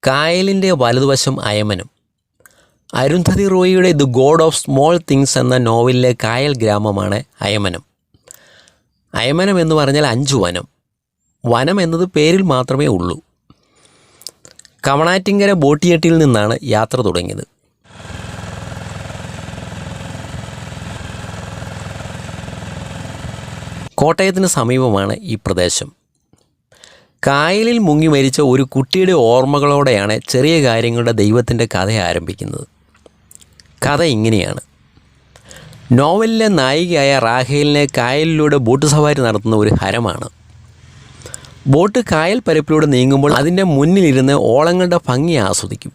കായലിൻ്റെ വലതുവശം അയമനം. അരുന്ധതി റോയിയുടെ the God of small things എന്ന നോവലിലെ കായൽ ഗ്രാമമാണ് അയമനം. അയമനം എന്ന് പറഞ്ഞാൽ 5 വനം. വനം എന്നത് പേരിൽ മാത്രമേ ഉള്ളൂ. കവണാറ്റിങ്കര ബോട്ടിയെട്ടിയിൽ നിന്നാണ് യാത്ര തുടങ്ങിയത്. കോട്ടയത്തിന് സമീപമാണ് ഈ പ്രദേശം. കായലിൽ മുങ്ങി മരിച്ച ഒരു കുട്ടിയുടെ ഓർമ്മകളോടെയാണ് ചെറിയ കാര്യങ്ങളുടെ ദൈവത്തിൻ്റെ കഥ ആരംഭിക്കുന്നത്. കഥ ഇങ്ങനെയാണ്. നോവലിലെ നായികയായ റാഹേലിനെ കായലിലൂടെ ബോട്ട് സവാരി നടത്തുന്ന ഒരു ഹരമാണ്. ബോട്ട് കായൽ പരപ്പിലൂടെ നീങ്ങുമ്പോൾ അതിൻ്റെ മുന്നിലിരുന്ന് ഓളങ്ങളുടെ ഭംഗി ആസ്വദിക്കും.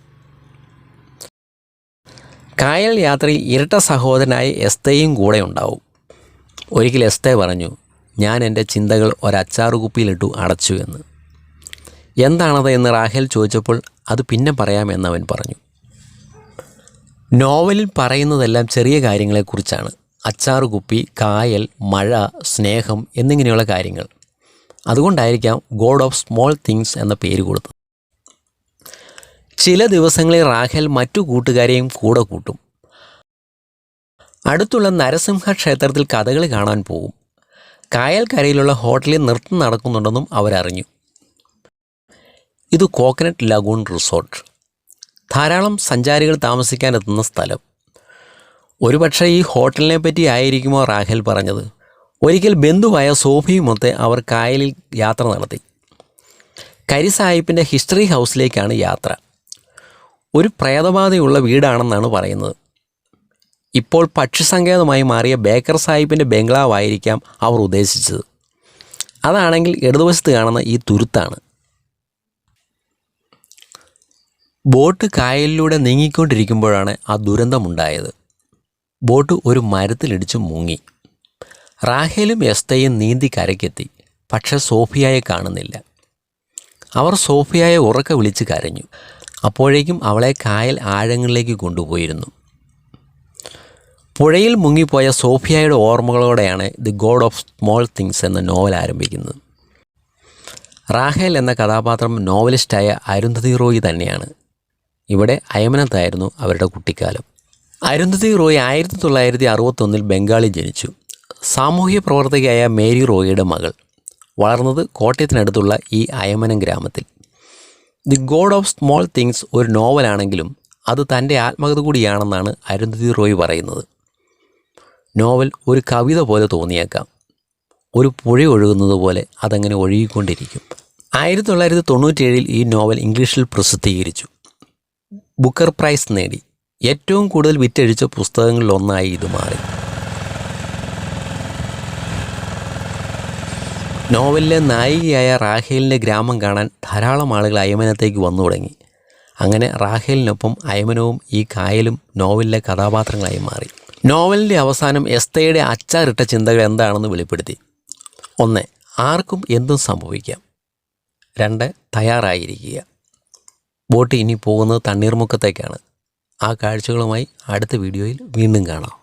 കായൽ യാത്രയിൽ ഇരട്ട സഹോദരനായ എസ്തയും കൂടെ ഉണ്ടാവും. ഒരിക്കൽ എസ്തേ പറഞ്ഞു, ഞാൻ എൻ്റെ ചിന്തകൾ ഒരച്ചാറുകുപ്പിയിലിട്ടു അടച്ചു എന്ന്. എന്താണത് എന്ന് റാഹേൽ ചോദിച്ചപ്പോൾ അത് പിന്നെ പറയാമെന്നവൻ പറഞ്ഞു. നോവലിൽ പറയുന്നതെല്ലാം ചെറിയ കാര്യങ്ങളെക്കുറിച്ചാണ്. അച്ചാറുകുപ്പി, കായൽ, മഴ, സ്നേഹം എന്നിങ്ങനെയുള്ള കാര്യങ്ങൾ. അതുകൊണ്ടായിരിക്കാം ഗോഡ് ഓഫ് സ്മോൾ തിങ്സ് എന്ന പേര് കൊടുത്തത്. ചില ദിവസങ്ങളിൽ റാഹേൽ മറ്റു കൂട്ടുകാരെയും കൂടെ കൂട്ടും. അടുത്തുള്ള നരസിംഹ ക്ഷേത്രത്തിൽ കഥകളി കാണാൻ പോകും. കായൽക്കരയിലുള്ള ഹോട്ടലിൽ നൃത്തം നടക്കുന്നുണ്ടെന്നും അവരറിഞ്ഞു. ഇത് കോക്കനട്ട് ലഗൂൺ റിസോർട്ട്. ധാരാളം സഞ്ചാരികൾ താമസിക്കാനെത്തുന്ന സ്ഥലം. ഒരുപക്ഷെ ഈ ഹോട്ടലിനെ പറ്റി ആയിരിക്കുമോ റാഹേൽ പറഞ്ഞത്. ഒരിക്കൽ ബന്ധുവായ സോഫിയുമൊത്ത് അവർ കായലിൽ യാത്ര നടത്തി. കരി സാഹിബിൻ്റെ ഹിസ്റ്ററി ഹൗസിലേക്കാണ് യാത്ര. ഒരു പ്രേതബാധയുള്ള വീടാണെന്നാണ് പറയുന്നത്. ഇപ്പോൾ പക്ഷിസങ്കേതമായി മാറിയ ബേക്കർ സാഹിബിൻ്റെ ബംഗ്ലാവായിരിക്കാം അവർ ഉദ്ദേശിച്ചത്. അതാണെങ്കിൽ ഇടതുവശത്ത് കാണുന്ന ഈ തുരുത്താണ്. ബോട്ട് കായലിലൂടെ നീങ്ങിക്കൊണ്ടിരിക്കുമ്പോഴാണ് ആ ദുരന്തമുണ്ടായത്. ബോട്ട് ഒരു മരത്തിലിടിച്ചു മുങ്ങി. റാഹേലും എസ്തയും നീന്തി കരയ്ക്കെത്തി. പക്ഷെ സോഫിയയെ കാണുന്നില്ല. അവർ സോഫിയയെ ഉറക്കെ വിളിച്ച് കരഞ്ഞു. അപ്പോഴേക്കും അവളെ കായൽ ആഴങ്ങളിലേക്ക് കൊണ്ടുപോയിരുന്നു. പുഴയിൽ മുങ്ങിപ്പോയ സോഫിയയുടെ ഓർമ്മകളോടെയാണ് the God of small things എന്ന നോവൽ ആരംഭിക്കുന്നത്. റാഹേൽ എന്ന കഥാപാത്രം നോവലിസ്റ്റായ അരുന്ധതി റോയ് തന്നെയാണ്. ഇവിടെ അയമനത്തായിരുന്നു അവരുടെ കുട്ടിക്കാലം. അരുന്ധതി റോയ് 1961 ബംഗാളിൽ ജനിച്ചു. സാമൂഹ്യ പ്രവർത്തകയായ മേരി റോയിയുടെ മകൾ. വളർന്നത് കോട്ടയത്തിനടുത്തുള്ള ഈ അയമനം ഗ്രാമത്തിൽ. The God of small things ഒരു നോവലാണെങ്കിലും അത് തൻ്റെ ആത്മകഥ കൂടിയാണെന്നാണ് അരുന്ധതി റോയ് പറയുന്നത്. നോവൽ ഒരു കവിത പോലെ തോന്നിയേക്കാം. ഒരു പുഴ ഒഴുകുന്നത് പോലെ അതങ്ങനെ ഒഴുകിക്കൊണ്ടിരിക്കും. 1997 ഈ നോവൽ ഇംഗ്ലീഷിൽ പ്രസിദ്ധീകരിച്ചു. ബുക്കർ പ്രൈസ് നേടി. ഏറ്റവും കൂടുതൽ വിറ്റഴിച്ച പുസ്തകങ്ങളിലൊന്നായി ഇത് മാറി. നോവലിലെ നായികയായ റാഹേലിൻ്റെ ഗ്രാമം കാണാൻ ധാരാളം ആളുകൾ അയമനത്തേക്ക് വന്നു തുടങ്ങി. അങ്ങനെ റാഹേലിനൊപ്പം അയമനവും ഈ കായലും നോവലിലെ കഥാപാത്രങ്ങളായി മാറി. നോവലിൻ്റെ അവസാനം എസ്തയുടെ അച്ചാറിട്ട ചിന്തകൾ എന്താണെന്ന് വെളിപ്പെടുത്തി. 1. ആർക്കും എന്തും സംഭവിക്കാം. 2. തയ്യാറായിരിക്കുക. ബോട്ട് ഇനി പോകുന്നത് തണ്ണീർമുക്കത്തേക്കാണ്. ആ കാഴ്ചകളുമായി അടുത്ത വീഡിയോയിൽ വീണ്ടും കാണാം.